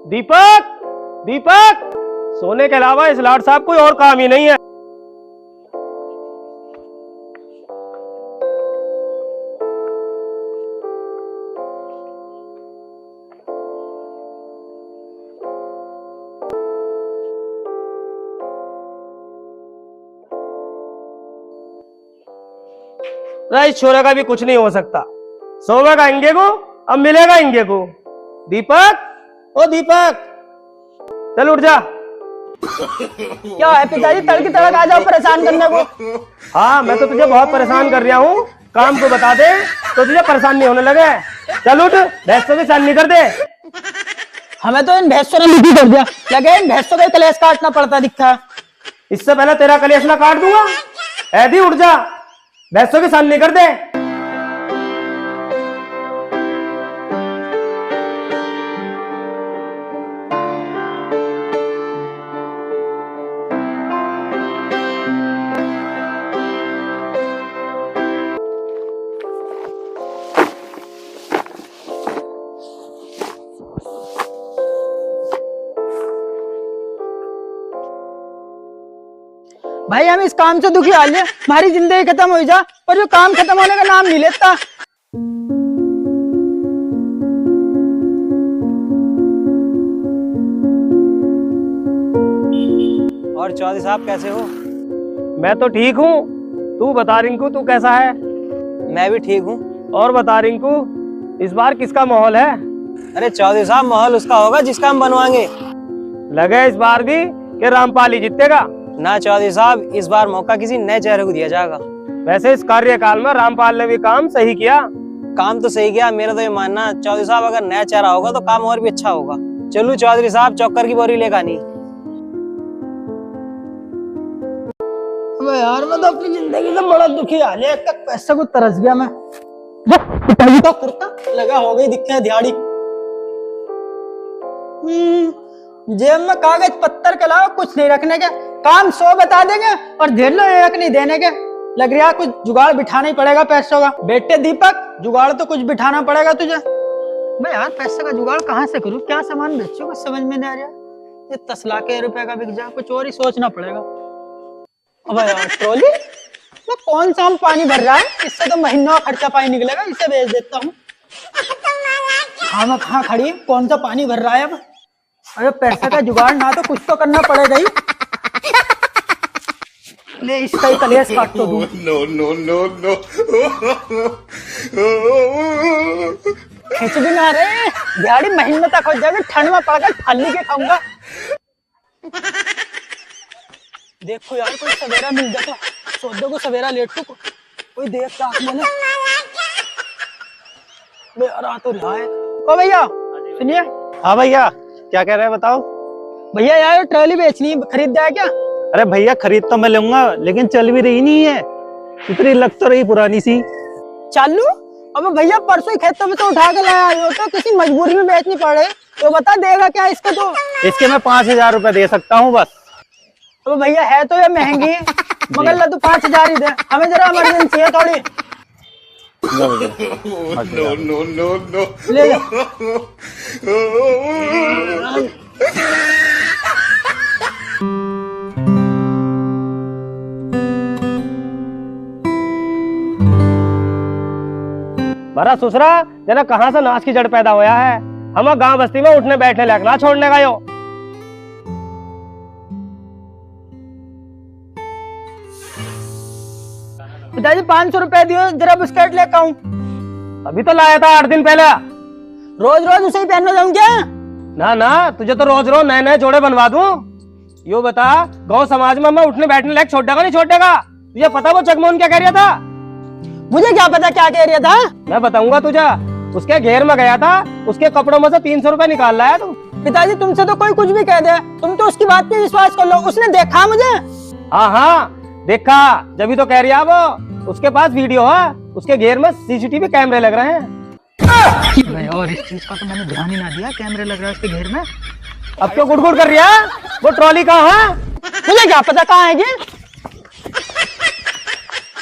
दीपक, दीपक, सोने के अलावा इस लाड साहब कोई और काम ही नहीं है। इस छोरे का भी कुछ नहीं हो सकता। सोवेगा इंगे को, अब मिलेगा इंगे को। दीपक, ओ दीपक, चल उठ जा। क्या है पिताजी, तड़की तड़क आ जाओ परेशान करने को। हाँ, मैं तो तुझे बहुत परेशान कर रहा हूँ। काम को बता दे तो तुझे परेशान नहीं होने लगे। चल उठ, भैंसों की सानी कर दे। हमें तो इन भैंसों ने लिखी कर दिया, लगे इन भैंसों का कलेश काटना पड़ता दिखा। इससे पहले तेरा कलेश ना काट दूंगा। ऐदी उठ जा, भैंसों की सानी कर दे। भाई हम इस काम से दुखी हाल है, हमारी जिंदगी खत्म हो जा, पर जो काम खत्म होने का नाम नहीं लेता। और चौधरी साहब कैसे हो? मैं तो ठीक हूँ, तू बता रिंकू, तू कैसा है? मैं भी ठीक हूँ। और बता रिंकू, इस बार किसका माहौल है? अरे चौधरी साहब, माहौल उसका होगा जिसका हम बनवाएंगे। लगे इस बार भी कि रामपाल ही जीतेगा? ना चौधरी साहब, इस बार मौका किसी नए चेहरे को दिया जाएगा। वैसे इस कार्यकाल में रामपाल ने भी काम सही किया। काम तो सही किया, मेरा तो ये मानना चौधरी साहब, अगर नया चेहरा होगा तो काम और भी अच्छा होगा। चलो चौधरी साहब, चौकर की बोरी लेगा नहीं। यार मैं तो अपनी जिंदगी से बड़ा दुखी हाल है, तक पैसे को तरस गया मैं। पिताजी का कुर्ता लगा हो गई दिखे दिहाड़ी। जेब में कागज पत्थर के अलावा कुछ नहीं रखने के, काम 100 बता देंगे और ढेर लो एक नहीं देने के। लग रहा कुछ जुगाड़ बिठाना ही पड़ेगा पैसों का। बेटे दीपक, जुगाड़ तो कुछ बिठाना पड़ेगा तुझे। मैं यार पैसे का जुगाड़ कहाँ से करूँ, क्या सामान बेचूं, कुछ समझ में नहीं आ रहा। ये 10 लाख रुपए का बिक जाए, कुछ और ही सोचना पड़ेगा। अब यार ट्रॉली वो कौन सा हम पानी भर रहा है, इससे तो महीनों का खर्चा पानी निकलेगा, इसे बेच देता हूँ। हाँ मैं कहाँ खड़ी, कौन सा पानी भर रहा है अब। अरे पैसे का जुगाड़ ना तो कुछ तो करना पड़ेगा ही। ले इसका ही कलेश काट तो दूं। नो खिंच भी ना रहे, दिहाड़ी महीने तक हो जाएगी, ठंड में पड़कर थाली के खाऊंगा। देखो यार कोई सवेरा मिल जाता, सौदे को सवेरा लेट को कोई देख का मैंने। यार आ तो रहा है। ओ भैया सुनिए। हाँ भैया, क्या कह रहे हैं बताओ। भैया यार ट्रॉली बेचनी है, खरीद जाए क्या? अरे भैया खरीद तो मैं लूंगा, लेकिन चल भी रही नहीं है, इतनी लग तो रही पुरानी सी। चालू? अब भैया परसों ही खेतों में तो उठा के लाया हो, तो किसी मजबूरी में बेचनी पड़े तो बता देगा क्या इसका? तो इसके मैं 5000 रुपए दे सकता हूँ बस। अब भैया है तो ये महंगी, मगर ला तू 5000 ही दे, हमें जरा इमरजेंसी है थोड़ी। नो ले जा। बड़ा सुसरा जना कहाँ से नाश की जड़ पैदा होया है। हम गांव बस्ती में उठने बैठने लायक ना छोड़ने का यो। पिताजी 500 रुपए दियो, जरा बिस्किट लेकर आऊं। अभी तो लाया था 8 दिन पहले। रोज रोज उसे ही पहनने जाऊं क्या? ना ना, तुझे तो रोज रोज नए नए जोड़े बनवा दूं। यो बता, गांव समाज में मैं उठने बैठने लायक छोड़ेगा नहीं छोड़ेगा? तुझे पता वो चकमोहन क्या कह रहा था? मुझे क्या पता क्या कह रहा था। मैं बताऊंगा तुझे। उसके घेर में गया था, उसके कपड़ों में से 300 रुपए निकाल लाया तू। पिताजी तुमसे तो कोई कुछ भी कह दे, तुम तो उसकी बात पे विश्वास कर लो। उसने देखा मुझे। हाँ हाँ देखा, जब तो कह रहा वो। उसके पास वीडियो है, उसके घेर में सीसीटीवी कैमरे लग रहे हैं। और इस चीज का तो मैंने ध्यान ही ना दिया, कैमरे लग रहा है उसके घेर में। अब क्यों गुड़गुड़ कर रहा है? वो ट्रॉली कहाँ है? मुझे क्या पता कहाँ है ये।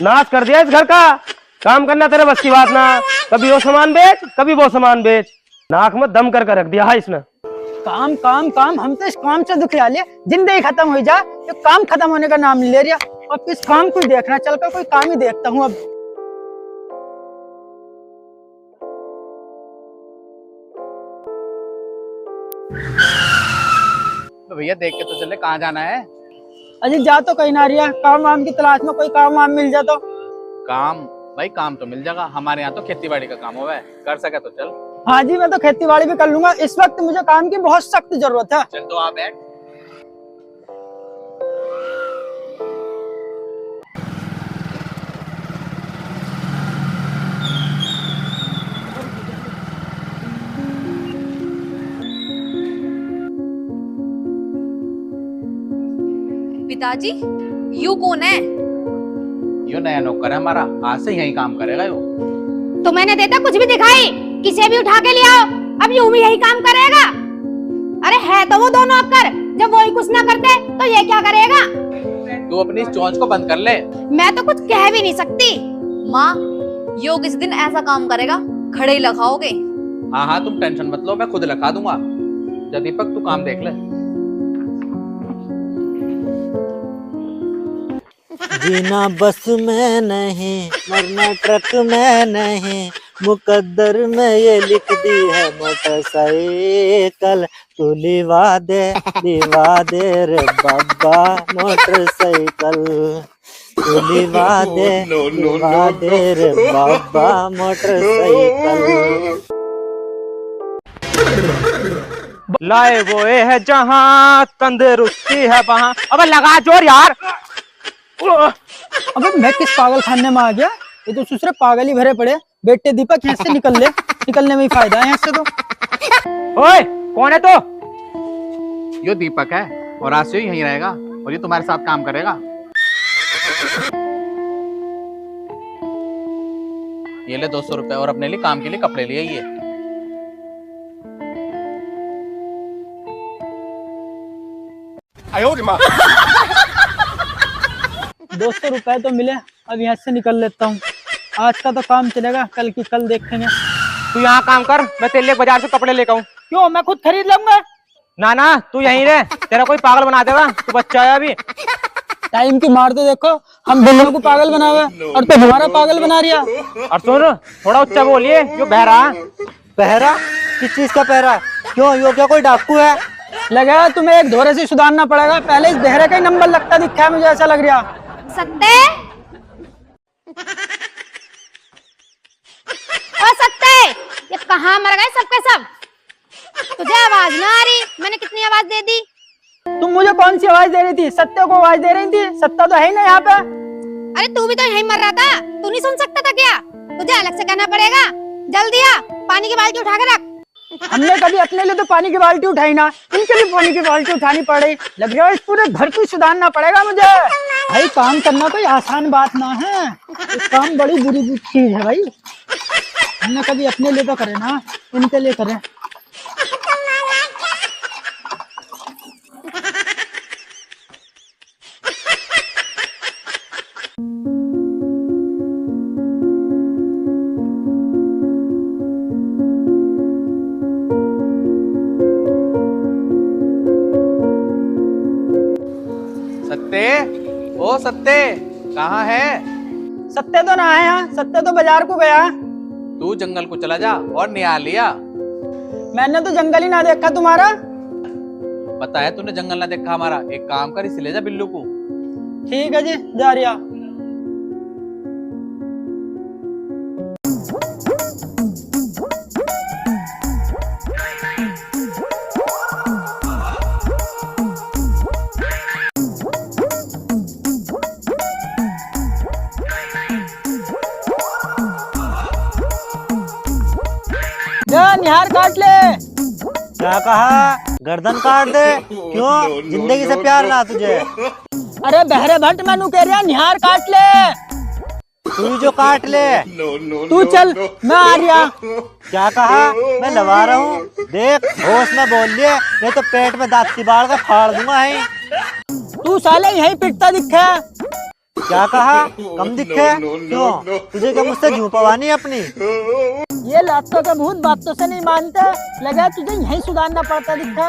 नाश कर दिया इस घर का। काम करना तेरे बस की बात ना। कभी वो सामान बेच, कभी वो सामान बेच। नाक में दम कर रख दिया है इसने। काम काम काम, हम तो इस काम से दुखिया ले, जिंदगी खत्म हो जाए, ये काम खत्म होने का नाम नहीं ले रहा। अब इस काम को देखना, चलकर कोई काम ही देखता हूँ अब। तो भैया देख के तो चले कहाँ जाना है। अजी जा तो कहीं ना रिया, काम वाम की तलाश में कोई काम वाम मिल जाए तो। काम भाई, काम तो मिल जाएगा, हमारे यहाँ तो खेती बाड़ी का काम हुआ है, कर सके तो चल। हाँ जी, मैं तो खेती बाड़ी भी कर लूंगा, इस वक्त मुझे काम की बहुत सख्त जरूरत है। चल तो आ बैठ। पिताजी, यू कौन है? यो नया नौकर है हमारा, आज से यही काम करेगा यो। तो मैंने देता कुछ भी दिखाई, किसे भी उठा के ले आओ, अब यूं भी यही काम करेगा। अरे है तो वो दो नौकर, जब वही कुछ ना करते तो ये क्या करेगा? तू अपनी इस चोंच को बंद कर ले। मैं तो कुछ कह भी नहीं सकती। माँ, यो किस दिन ऐसा काम करेगा, खड़े ही लगाओगे। हाँ हाँ, तुम टेंशन मत लो, मैं खुद लगा दूंगा। जा दीपक, तू काम देख ले। जीना बस में नहीं, मरना ट्रक में नहीं, मुकद्दर में ये लिख दी है मोटरसाइकिल। तू लिवा दे रे बाबा मोटरसाइकिल, तू लिवा दे रे बाबा मोटरसाइकिल। लाए वो है जहां, तंदुरुस्ती है वहां। अबे लगा जोर यार। अबे मैं किस पागल खाने में आ गया, ये तो दूसरे पागल ही भरे पड़े। बेटे दीपक, यहाँ से निकल ले, निकलने में ही फायदा है यहाँ से तो। ओए कौन है तो? यो दीपक है और आज से ही यहीं रहेगा और ये तुम्हारे साथ काम करेगा। ये ले 200 रुपए और अपने लिए काम के लिए कपड़े लिए ये। 200 रुपए तो मिले, अब यहाँ से निकल लेता हूँ। आज का तो काम चलेगा, कल की कल देखेंगे। तू यहाँ काम कर, मैं तेरे लिए बाजार से कपड़े लेकर आऊँ। क्यों, मैं खुद खरीद लूंगा। ना ना, तू यहीं रह, तेरा कोई पागल बना देगा, तू बच्चा है अभी। टाइम की मार तो देखो, हम दोनों को पागल बनावे और तो हमारा पागल बना रिया। और सुन, थोड़ा उच्चा बोलिए, जो बहरा। पहरा? किस चीज का पहरा? क्यों, यो क्या कोई डाकू है? लगा तुम्हें एक धोरे से सुधारना पड़ेगा, पहले इस बहरे का ही नंबर लगता दिखा है मुझे, ऐसा लग रहा। सत्ते, ओ सत्ते, ये कहाँ मर गए सबके सब? तुझे आवाज ना आ रही? मैंने कितनी आवाज दे दी? तुम मुझे कौन सी आवाज दे रही थी? सत्य को आवाज दे रही थी, सत्ता तो है ही ना यहाँ पे। अरे तू भी तो यहीं मर रहा था, तू नहीं सुन सकता था क्या? तुझे अलग से कहना पड़ेगा। जल्दी आ, पानी की बाल्टी उठा के रख। हमने कभी अपने लिए तो पानी की बाल्टी उठाई ना, इनके लिए पानी की बाल्टी उठानी पड़ रही। लग रहा है इस पूरे घर को सुधारना पड़ेगा मुझे। भाई काम करना कोई आसान बात ना है, ये काम बड़ी बुरी चीज है भाई। हमने कभी अपने लिए तो करे ना, इनके लिए करे। सत्ते, ओ सत्ते, कहाँ है? सत्य तो ना है यहाँ, सत्य तो बाजार को गया। तू जंगल को चला जा और निहाल लिया। मैंने तो जंगल ही ना देखा तुम्हारा। पता है तूने जंगल ना देखा हमारा। एक काम कर, इसे ले जा बिल्लू को। ठीक है जी, जा रिया। निहार काट ले। क्या कहा? गर्दन काट दे? क्यों, जिंदगी से प्यार ना तुझे? अरे बहरे भट्ट, मैनू कह रहा निहार काट ले। तू जो काट ले। तू चल, मैं आ रिया। क्या कहा? मैं लगा रहा हूँ, देख होश में बोल लिए, नहीं तो पेट में दांती बाढ़ का फाड़ दूंगा। है तू साले यहीं पिटता दिखा। क्या कहा? कम दिखे? क्यों, तुझे क्या मुझसे झूठ पवानी है अपनी? ये लातों का भूत बातों से नहीं मानते, लगा तुझे यही सुधारना पड़ता दिखता।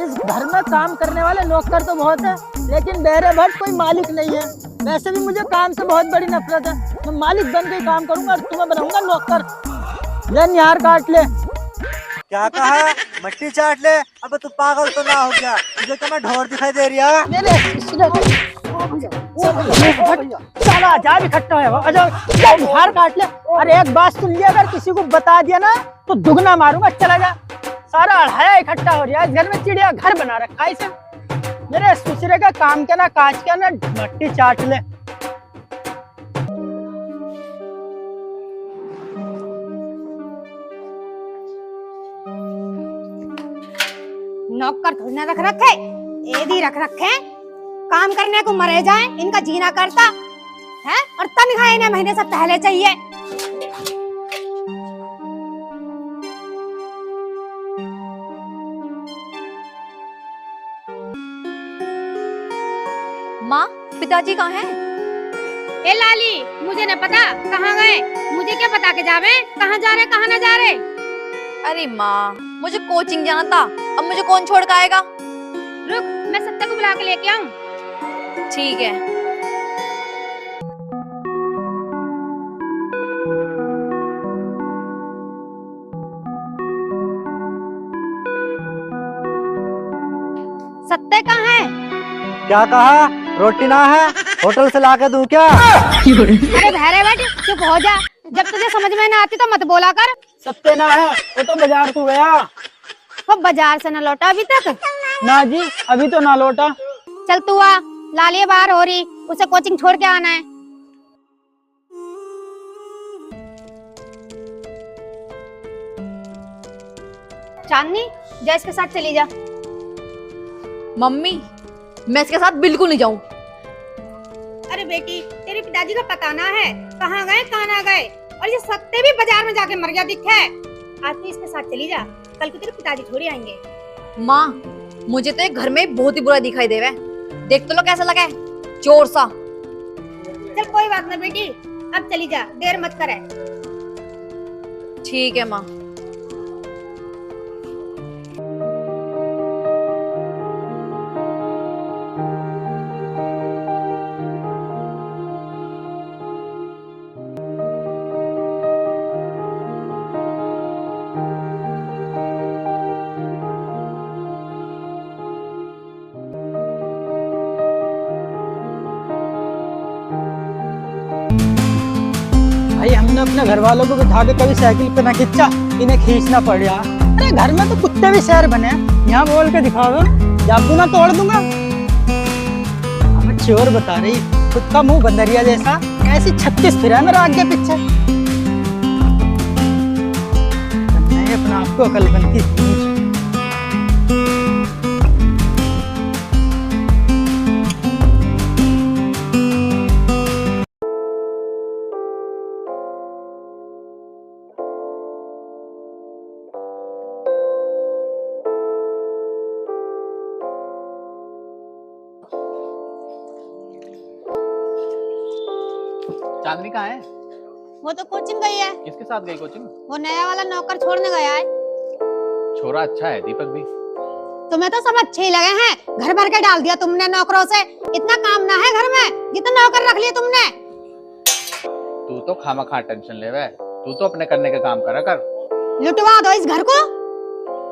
इस घर में काम करने वाले नौकर तो बहुत है, लेकिन बहरे भट्ट कोई मालिक नहीं है। वैसे भी मुझे काम से बहुत बड़ी नफरत है, मैं मालिक बन के काम करूंगा और तुम्हें बनाऊंगा नौकर। ले निहार काट ले। क्या कहा? मट्टी चाट ले? अब तू पागल तो ना हो गया? तुझे क्या मैं ढोर दिखाई दे रही है? चला जा इकट्ठा है निहार काट ले। अरे एक बात सुन लिया, अगर किसी को बता दिया ना तो दुगना मारूंगा। चला जा, सारा अढ़ाया इकट्ठा हो रहा है। इस घर में चिड़िया घर बना रखा है इसे। मेरे ससुरे का काम क्या ना काज क्या ना मट्टी चाट ले। नौकर थोड़ी ना रख रखे, एदी रख रखे, काम करने को मरे जाए, इनका जीना करता है और तनख्वाह इन्हें महीने से पहले चाहिए। माँ, पिताजी कहाँ हैं? ए लाली, मुझे न पता कहाँ गए। मुझे क्या पता के जावे कहाँ जा रहे कहाँ न जा रहे। अरे माँ, मुझे कोचिंग जाना था, अब मुझे कौन छोड़ के आएगा? रुक, मैं सत्ता को बुला के लेके आऊं। ठीक है। सत्ते कहाँ है? क्या कहा? रोटी ना है? होटल से लाके दूं क्या? अरे बहरे बैठ, चुप हो जा। जब तुझे समझ में ना आती तो मत बोला कर। सत्ते ना है, वो तो बाजार को गया। वो बाजार से न लौटा अभी तक? ना जी, अभी तो ना लौटा। चल तू आ, लालिया बाहर हो रही, उसे कोचिंग छोड़ के आना है। चांदनी, जा इसके साथ चली जा। मम्मी, मैं इसके साथ बिल्कुल नहीं जाऊँ। अरे बेटी, तेरे पिताजी का पता ना है कहाँ गए कहाँ ना गए, और ये सत्ते भी बाजार में जाके मर गया दिखे। आज तू इसके साथ चली जा, कल को तेरे पिताजी थोड़ी आएंगे। माँ, मुझे तो एक घर में बहुत ही बुरा दिखाई देवे। देख तो लो कैसा लगा है, चोर सा। चल कोई बात ना बेटी, अब चली जा, देर मत करे। ठीक है माँ। भाई हमने अपने घर वालों को बिठा के कभी साइकिल पे ना खींचा, इन्हें खींचना पड़ रहा। अरे घर में तो कुत्ते भी शहर बने, यहाँ बोल के दिखाओ, जादू ना तोड़ दूंगा। अब चोर बता रही, खुद का मुंह बंदरिया जैसा, ऐसी 36 फिर है मेरा आगे पीछे। नहीं अपना आपको अकल बनती थी। चांदनी कहाँ है? वो तो कोचिंग गई है। किसके साथ गई कोचिंग? वो नया वाला नौकर छोड़ने गया है। छोरा अच्छा है, दीपक भी। तुम्हें तो सब अच्छे ही लगे हैं, घर भर के डाल दिया तुमने नौकरों से। इतना काम ना है घर में जितना नौकर रख लिए तुमने। तू तो खामखा टेंशन ले वे, तू तो अपने करने का काम करा कर। लुटवा दो इस घर को।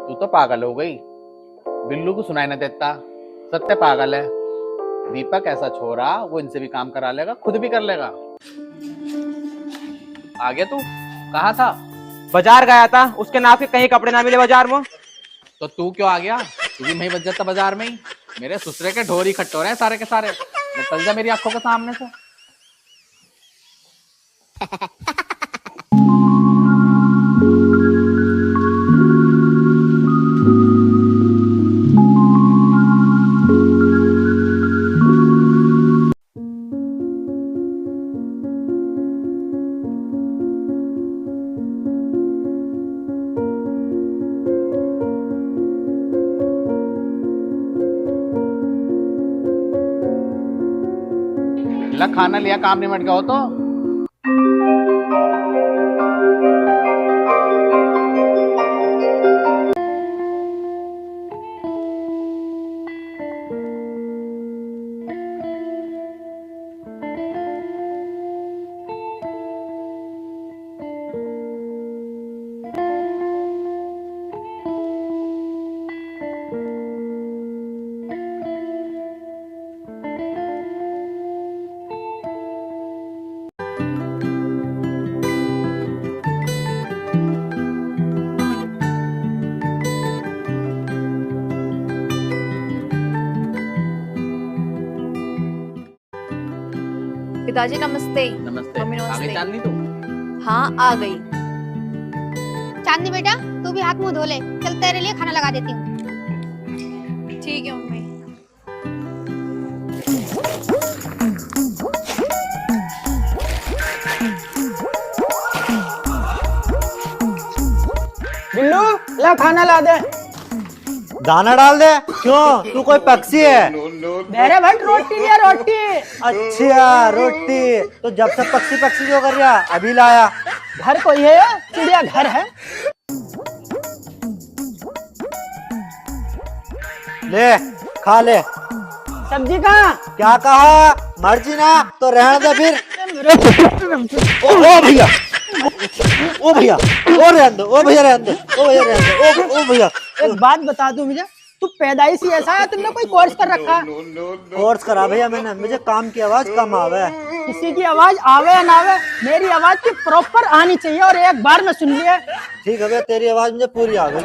तू तो पागल हो गई, बिल्लू को सुनाई न देता। सत्य पागल है। दीपक ऐसा छोरा, वो इनसे भी काम करा लेगा, खुद भी कर लेगा। आ गया तू? कहाँ था? बाजार गया था, उसके नाप के कहीं कपड़े ना मिले बाजार में। तो तू क्यों आ गया? तू भी वहीं बच जाता बाजार में ही। मेरे ससुरे के ढोर इकट्ठे हो रहे हैं सारे के सारे। निकल जा मेरी आंखों के सामने से। ला खाना लिया, काम निमट गया हो तो। पिताजी नमस्ते। नमस्ते। मम्मी आ गई नमस्ते। चांदनी तू? हाँ आ गई। चांदनी बेटा तू भी हाथ मुंह धो ले, चल तेरे लिए खाना लगा देती हूँ। ठीक है मम्मी। बिल्लू ला खाना ला दे। दाना डाल दे। क्यों, तू कोई पक्षी है? मेरे भट रोटी लिया रोटी। अच्छा रोटी, तो जब से पक्षी पक्षी जो कर रहा अभी लाया। घर कोई है, चिड़िया घर है। ले खा ले। सब्जी कहाँ? क्या कहा? मर्जी ना तो रहने दे फिर। ओ भैया, ओ भैया, ओ रहने दो, ओ भैया रहने दो, ओ भैया रहने दो, ओ भैया। एक बात बता तू मुझे, तू पैदाइश ही ऐसा है, तुमने कोई कोर्स कर रखा? कोर्स करा भैया मैंने, मुझे काम की आवाज कम आवे। किसी की आवाज आवे या ना आवे, मेरी आवाज की प्रॉपर आनी चाहिए और एक बार में सुन लिया। ठीक है भैया, तेरी आवाज मुझे पूरी आ गई।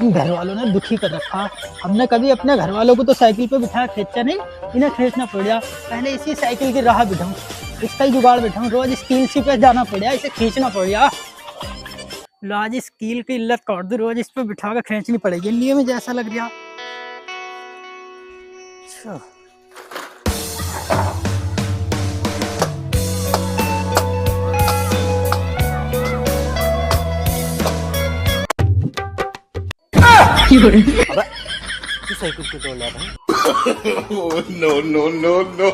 घर वालों ने दुखी कर रखा। हमने कभी अपने घर वालों को तो साइकिल पे बिठाया खींचा नहीं, इन्हें खींचना पड़ गया। पहले इसी साइकिल की राह बिठाऊं, इसका ही जुगाड़ बिठाऊं, रोज स्कील सी पे जाना पड़ गया, इसे खींचना पड़ गया। लो आज स्कील की इल्लत कर दो, रोज इस पे बिठा कर खींचनी पड़ेगी, लिए में जैसा लग रहा। अच्छा तू साइकिल क्यों तोड़ रहा था? no, no, no, no.